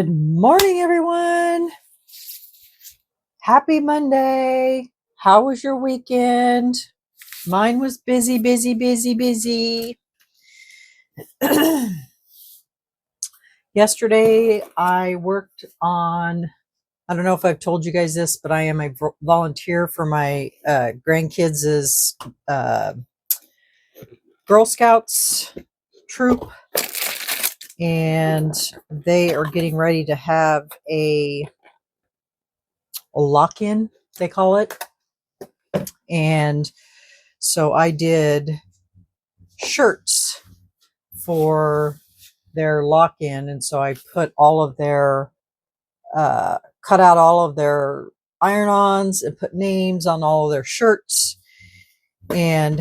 Good morning, everyone. Happy Monday. How was your weekend? Mine was busy, busy, busy, busy. Yesterday, I worked on, I don't know if I've told you guys this, but I am a volunteer for my grandkids' Girl Scouts troop, and they are getting ready to have a lock-in, they call it. And so I did shirts for their lock-in, and so I put all of their cut out all of their iron-ons and put names on all of their shirts. And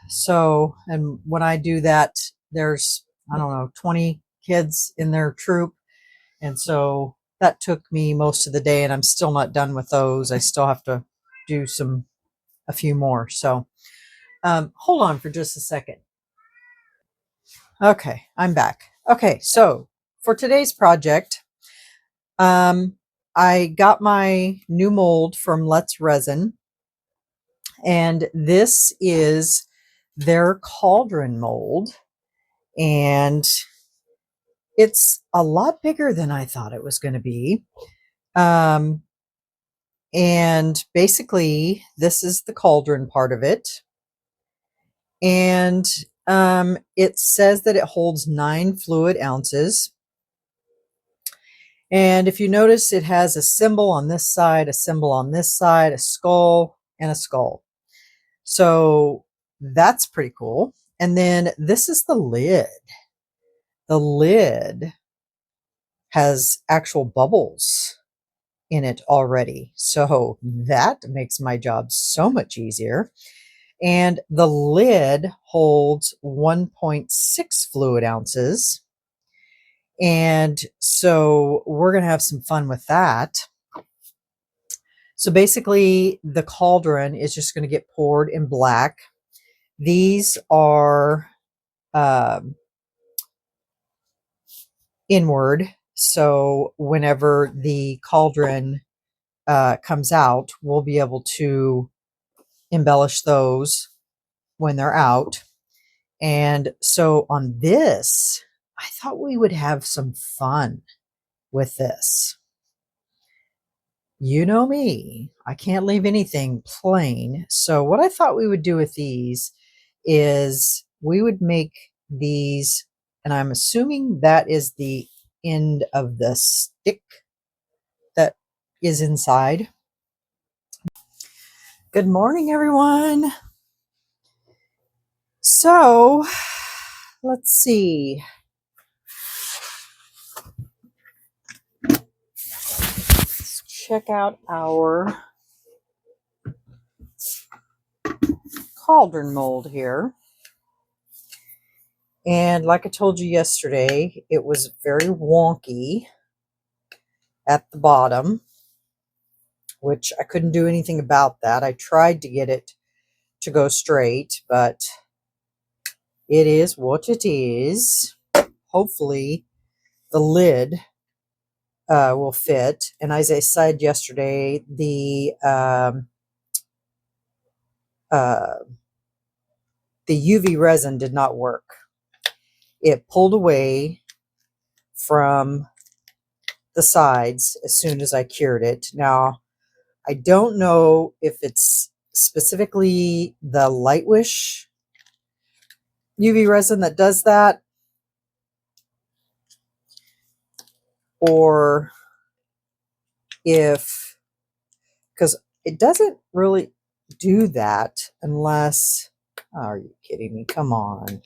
so, and when I do that, there's, I don't know, 20 kids in their troop, and so that took me most of the day, and I'm still not done with those. I still have to do a few more. So hold on for just a second. Okay, I'm back. Okay, so for today's project, I got my new mold from Let's Resin, and this is their Cauldron mold, and it's a lot bigger than I thought it was going to be. And basically, this is the Cauldron part of it, and it says that it holds 9 fluid ounces. And if you notice, it has a symbol on this side, a symbol on this side, a skull, and a skull. So that's pretty cool. And then this is the lid. The lid has actual bubbles in it already. So that makes my job so much easier. And the lid holds 1.6 fluid ounces. And so we're going to have some fun with that. So basically, the cauldron is just going to get poured in black. These are inward. So whenever the cauldron comes out, we'll be able to embellish those when they're out. And so on this, I thought we would have some fun with this. You know me, I can't leave anything plain. So what I thought we would do with these is we would make these, and I'm assuming that is the end of the stick that is inside. Good morning, everyone. So let's see. Let's check out our cauldron mold here. And like I told you yesterday, it was very wonky at the bottom, which I couldn't do anything about that. I tried to get it to go straight, but it is what it is. Hopefully the lid will fit. And as I said yesterday, the UV resin did not work. It pulled away from the sides as soon as I cured it. Now, I don't know if it's specifically the Lightwish UV resin that does that, or if, because it doesn't really do that unless, oh, are you kidding me? Come on.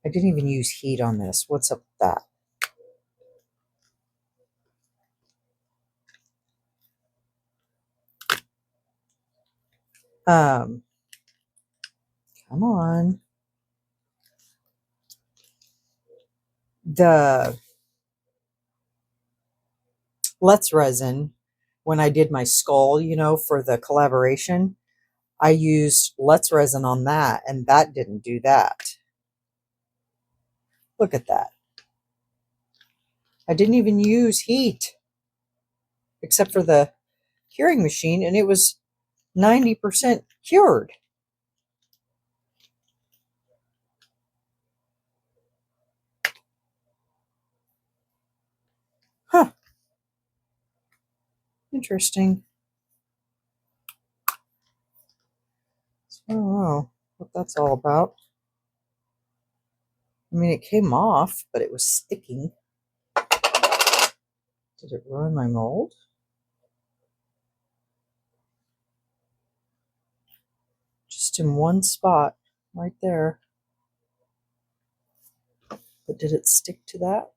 I didn't even use heat on this. What's up with that? Come on. The Let's Resin, when I did my skull, you know, for the collaboration, I used Let's Resin on that, and that didn't do that. Look at that. I didn't even use heat except for the curing machine, and it was 90% cured. Huh. Interesting. I don't know what that's all about. I mean, it came off, but it was sticking. Did it ruin my mold? Just in one spot, right there. But did it stick to that?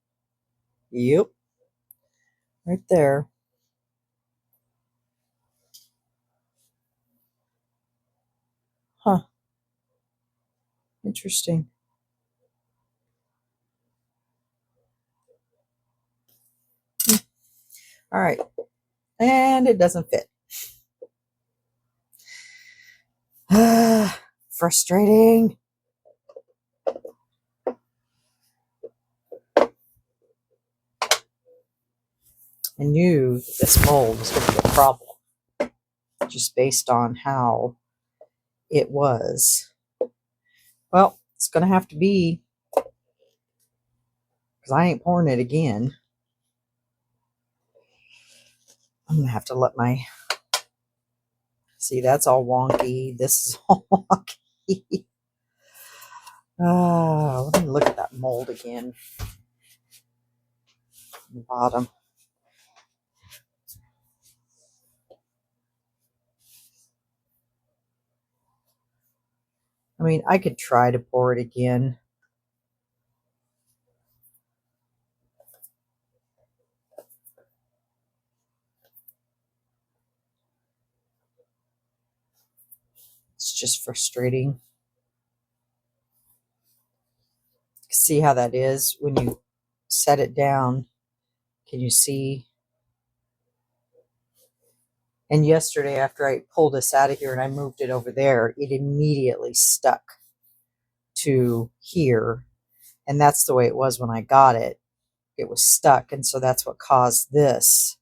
Yep. Right there. Huh. Interesting. All right. And it doesn't fit. Frustrating. I knew that this mold was going to be a problem just based on how it was. Well, it's going to have to be, because I ain't pouring it again. I'm going to have to let my, see, that's all wonky. This is all wonky. Let me look at that mold again. The bottom. I mean, I could try to pour it again. It's just frustrating. See how that is when you set it down? Can you see? And yesterday, after I pulled this out of here and I moved it over there, it immediately stuck to here. And that's the way it was when I got it. It was stuck. And so that's what caused this.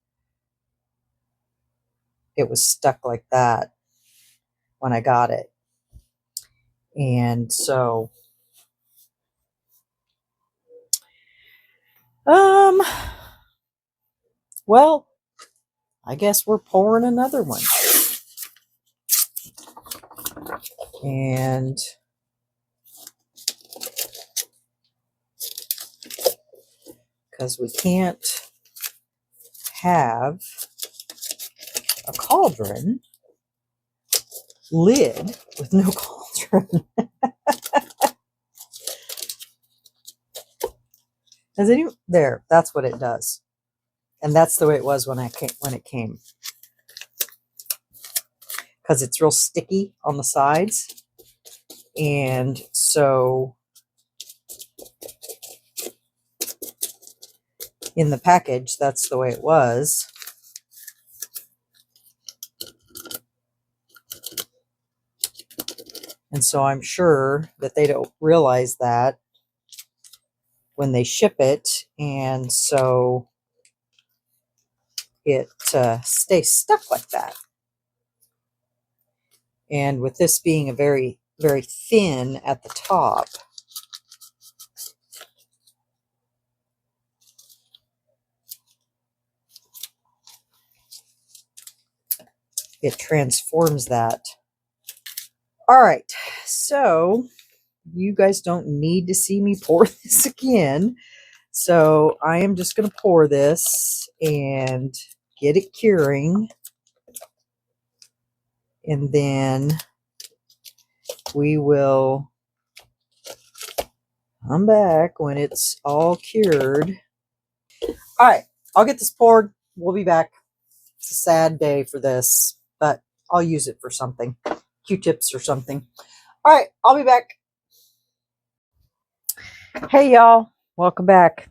It was stuck like that when I got it. And so, well, I guess we're pouring another one. And because we can't have a cauldron lid with no cauldron. Has anyone there? That's what it does, and that's the way it was when it came. Because it's real sticky on the sides, and so in the package, that's the way it was. And so I'm sure that they don't realize that when they ship it, and so it stays stuck like that. And with this being a very, very thin at the top, it transforms that. All right, so you guys don't need to see me pour this again. So I am just going to pour this and get it curing. And then we will come back when it's all cured. All right, I'll get this poured. We'll be back. It's a sad day for this, but I'll use it for something. Q-tips or something. All right, I'll be back. Hey, y'all. Welcome back.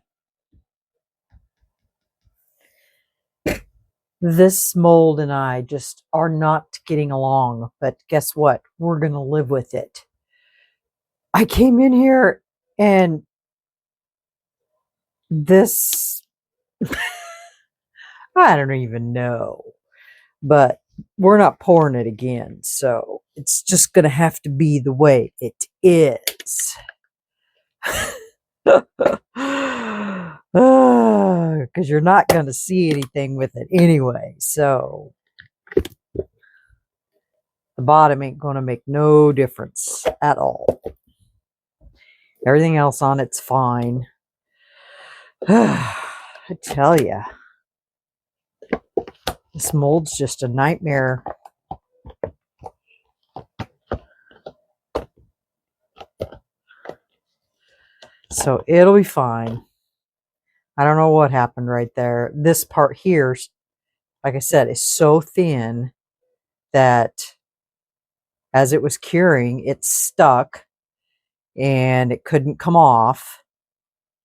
This mold and I just are not getting along, but guess what? We're going to live with it. I came in here and this I don't even know. But we're not pouring it again, so it's just going to have to be the way it is. Because you're not going to see anything with it anyway, so the bottom ain't going to make no difference at all. Everything else on it's fine. I tell you, this mold's just a nightmare. So it'll be fine. I don't know what happened right there. This part here, like I said, is so thin that as it was curing, it stuck and it couldn't come off.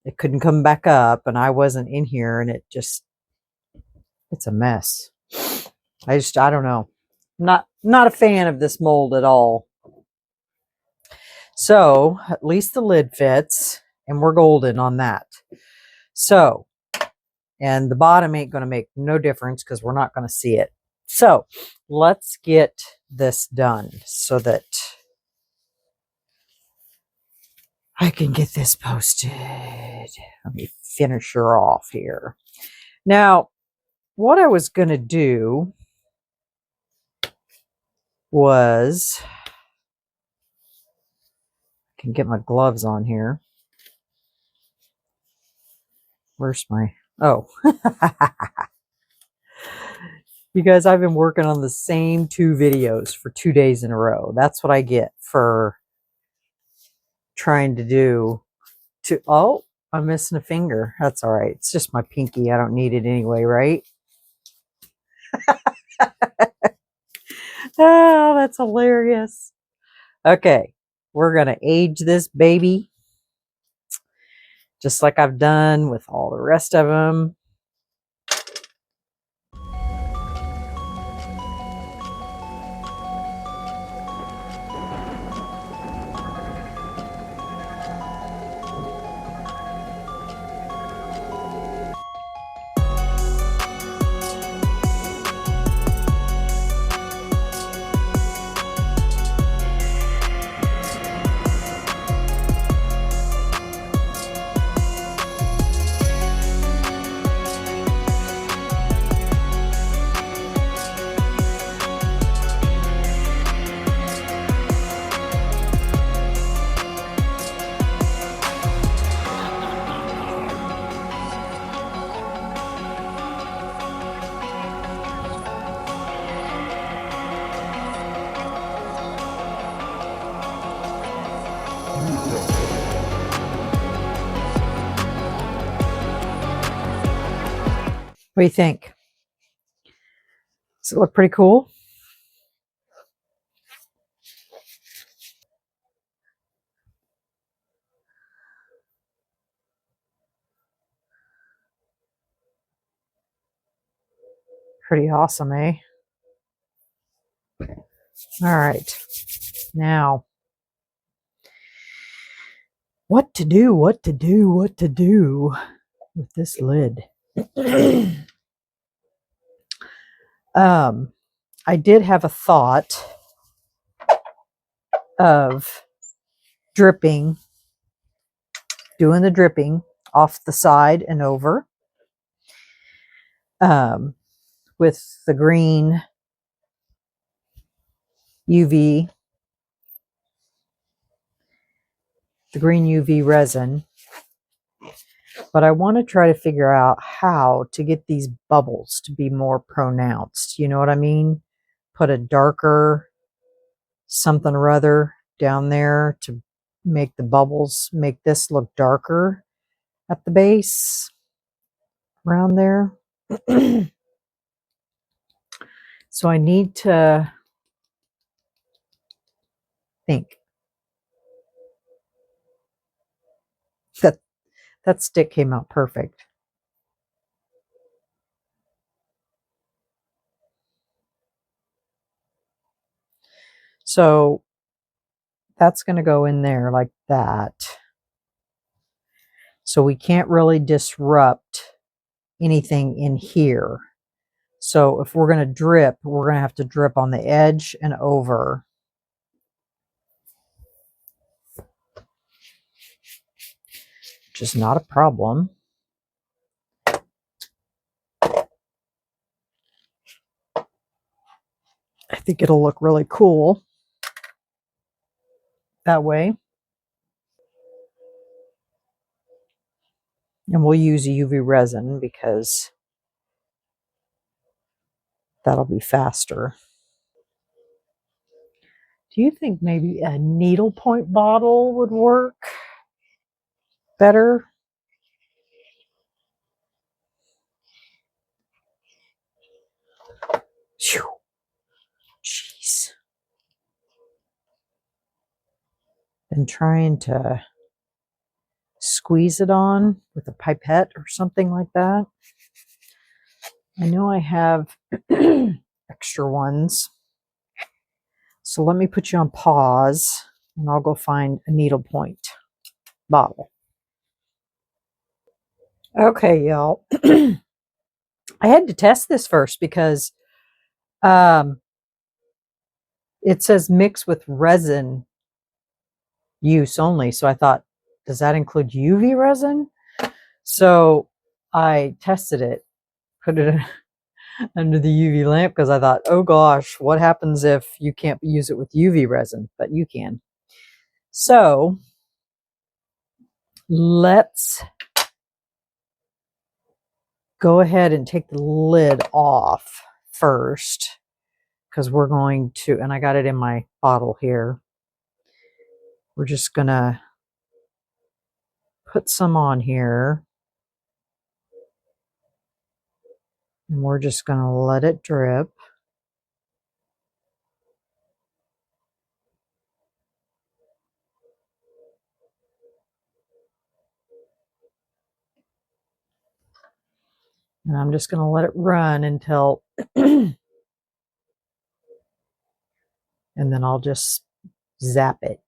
It couldn't come back up, and I wasn't in here, and it's a mess. I don't know. Not a fan of this mold at all. So at least the lid fits, and we're golden on that. So, and the bottom ain't going to make no difference because we're not going to see it. So let's get this done so that I can get this posted. Let me finish her off here. Now, what I was going to do was, I can get my gloves on here. Where's my, oh. You guys, I've been working on the same 2 videos for 2 days in a row. That's what I get for trying to do oh, I'm missing a finger. That's all right. It's just my pinky. I don't need it anyway, right? Oh, that's hilarious. Okay, we're going to age this baby just like I've done with all the rest of them. What do you think? Does it look pretty cool? Pretty awesome, eh? All right. Now, what to do with this lid? I did have a thought of doing the dripping off the side and over with the green UV, resin. But I want to try to figure out how to get these bubbles to be more pronounced. You know what I mean? Put a darker something or other down there to make the bubbles, make this look darker at the base around there. So I need to think. That stick came out perfect. So that's going to go in there like that. So we can't really disrupt anything in here. So if we're going to drip, we're going to have to drip on the edge and over. Which is not a problem. I think it'll look really cool that way. And we'll use UV resin because that'll be faster. Do you think maybe a needlepoint bottle would work better? Phew. Jeez. Been trying to squeeze it on with a pipette or something like that. I know I have extra ones. So let me put you on pause and I'll go find a needlepoint bottle. Okay, y'all. I had to test this first because it says mix with resin use only. So I thought, does that include UV resin? So I tested it, put it under the UV lamp because I thought, oh gosh, what happens if you can't use it with UV resin? But you can. So let's go ahead and take the lid off first because we're going to, and I got it in my bottle here. We're just going to put some on here. And we're just going to let it drip. And I'm just going to let it run until, and then I'll just zap it.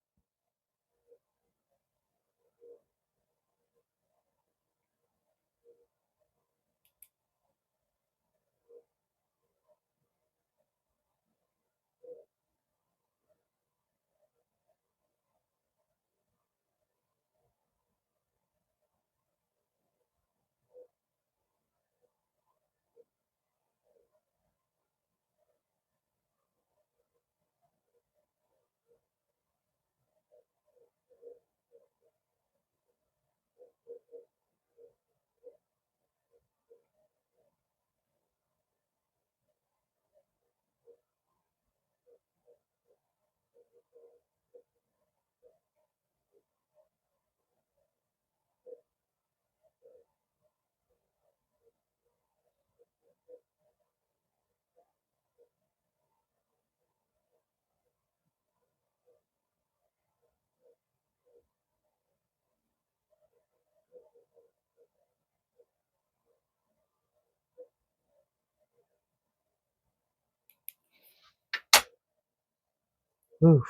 Oof,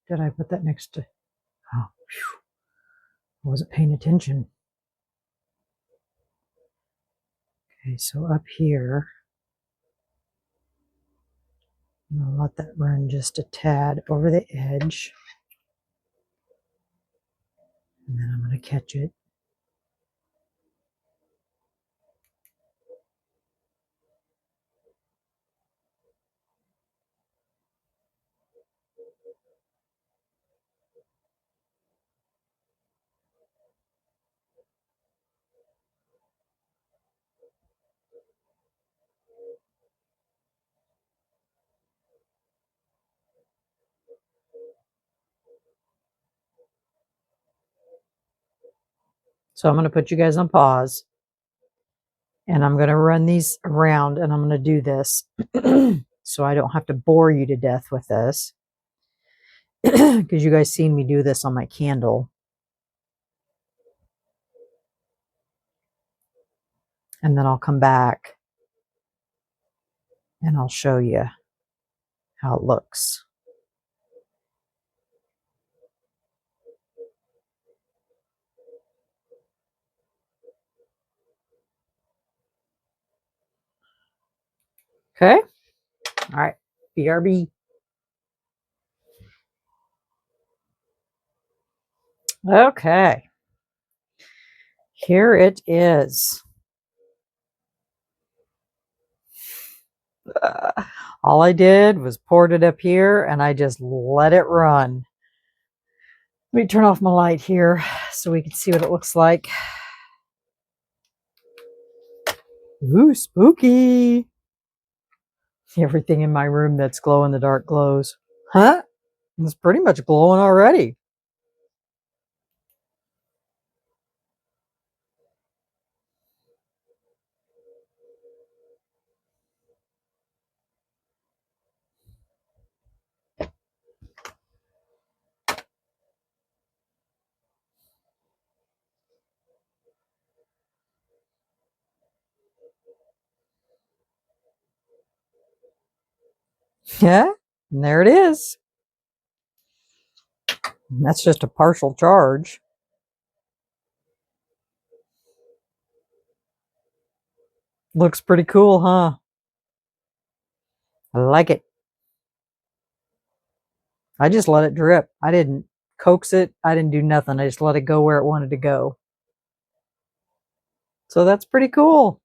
did I put that next to, oh, phew, I wasn't paying attention. Okay, so up here, I'm going to let that run just a tad over the edge. And then I'm going to catch it. So I'm going to put you guys on pause. And I'm going to run these around and I'm going to do this so I don't have to bore you to death with this. Because you guys seen me do this on my candle. And then I'll come back and I'll show you how it looks. Okay. All right. BRB. Okay. Here it is. All I did was poured it up here and I just let it run. Let me turn off my light here so we can see what it looks like. Ooh, spooky. Everything in my room that's glow in the dark glows. Huh? It's pretty much glowing already. Yeah, and there it is. And that's just a partial charge. Looks pretty cool, huh? I like it. I just let it drip. I didn't coax it. I didn't do nothing. I just let it go where it wanted to go. So that's pretty cool.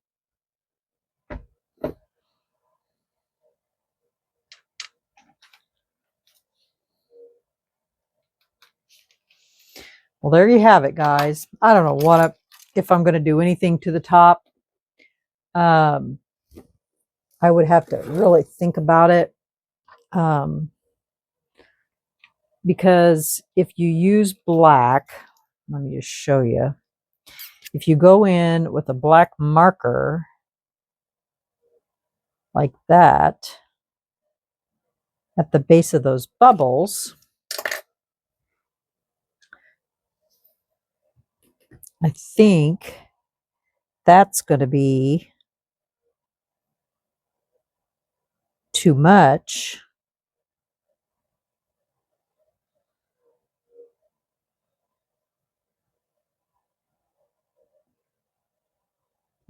Well, there you have it, guys. I don't know if I'm going to do anything to the top. I would have to really think about it. Because if you use black, let me just show you. If you go in with a black marker like that at the base of those bubbles, I think that's going to be too much.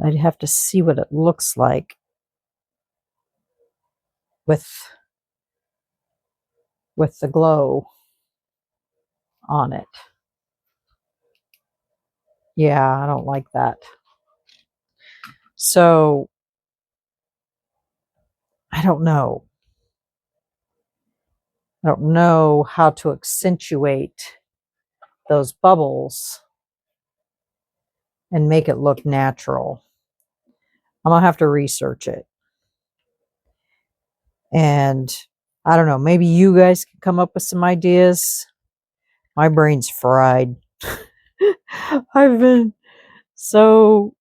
I'd have to see what it looks like with the glow on it. Yeah, I don't like that. So I don't know. I don't know how to accentuate those bubbles and make it look natural. I'm gonna have to research it. And I don't know, maybe you guys can come up with some ideas. My brain's fried. I've been so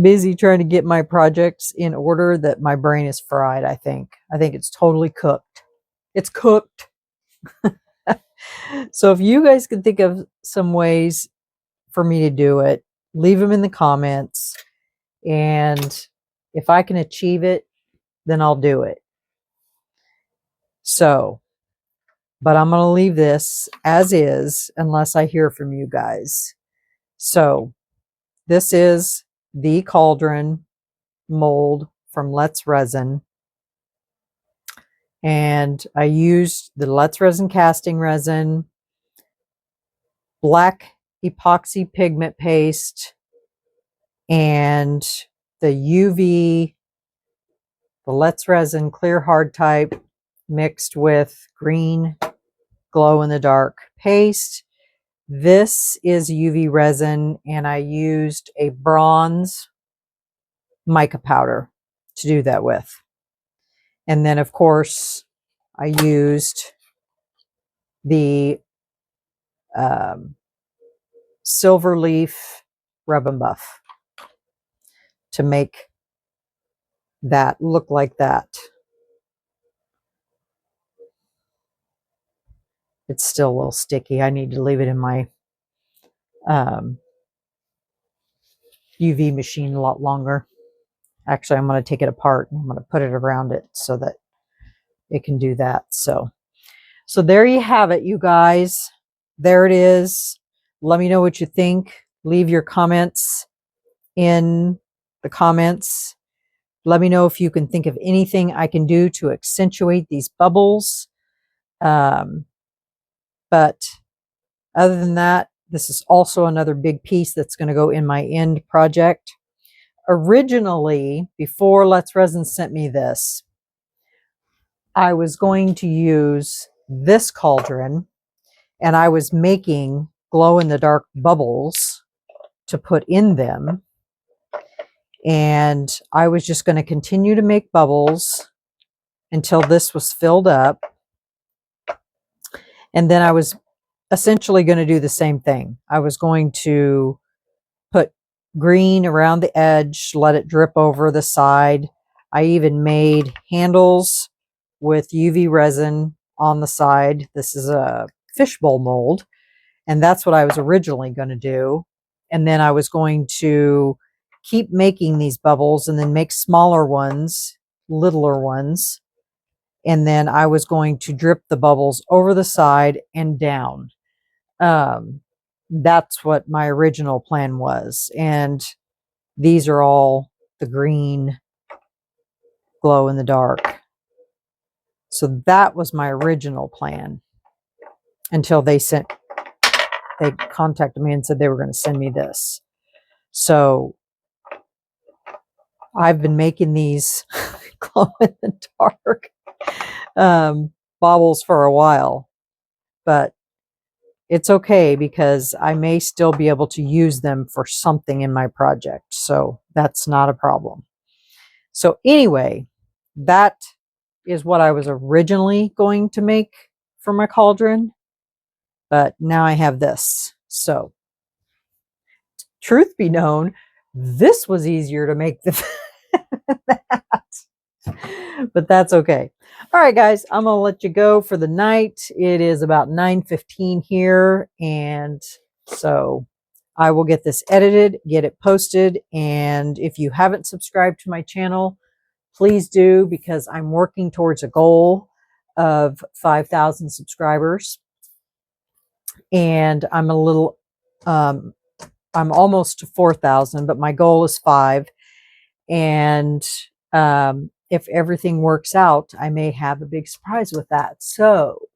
busy trying to get my projects in order that my brain is fried, I think. I think it's totally cooked. It's cooked. So if you guys can think of some ways for me to do it, leave them in the comments. And if I can achieve it, then I'll do it. So, but I'm going to leave this as is unless I hear from you guys. So this is the Cauldron mold from Let's Resin. And I used the Let's Resin casting resin, black epoxy pigment paste, and the UV, the Let's Resin clear hard type mixed with green glow in the dark paste. This is UV resin, and I used a bronze mica powder to do that with. And then, of course, I used the silver leaf rub and buff to make that look like that. It's still a little sticky. I need to leave it in my UV machine a lot longer. Actually, I'm going to take it apart and I'm going to put it around it so that it can do that. So there you have it, you guys. There it is. Let me know what you think. Leave your comments in the comments. Let me know if you can think of anything I can do to accentuate these bubbles. But other than that, this is also another big piece that's going to go in my end project. Originally, before Let's Resin sent me this, I was going to use this cauldron, and I was making glow-in-the-dark bubbles to put in them. And I was just going to continue to make bubbles until this was filled up. And then I was essentially going to do the same thing. I was going to put green around the edge, let it drip over the side. I even made handles with UV resin on the side. This is a fishbowl mold, and that's what I was originally going to do. And then I was going to keep making these bubbles and then make smaller ones, littler ones. And then I was going to drip the bubbles over the side and down. That's what my original plan was. And these are all the green glow in the dark. So that was my original plan until they contacted me and said they were going to send me this. So I've been making these glow in the dark baubles for a while, but it's okay because I may still be able to use them for something in my project. So that's not a problem. So anyway, that is what I was originally going to make for my cauldron, but now I have this. So truth be known, this was easier to make than that. But that's okay. All right, guys, I'm going to let you go for the night. It is about 9:15 here, and so I will get this edited, get it posted, and if you haven't subscribed to my channel, please do, because I'm working towards a goal of 5,000 subscribers, and I'm almost to 4,000, but my goal is 5. And if everything works out, I may have a big surprise with that. So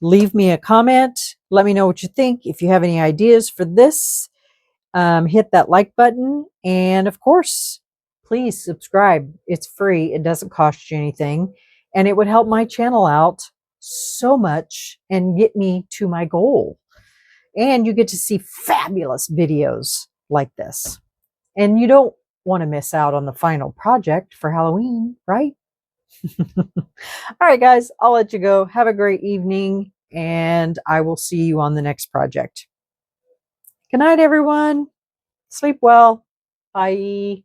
leave me a comment. Let me know what you think. If you have any ideas for this, hit that like button. And of course, please subscribe. It's free. It doesn't cost you anything. And it would help my channel out so much and get me to my goal. And you get to see fabulous videos like this. And you don't want to miss out on the final project for Halloween, right? All right, guys, I'll let you go. Have a great evening, and I will see you on the next project. Good night, everyone. Sleep well. Bye.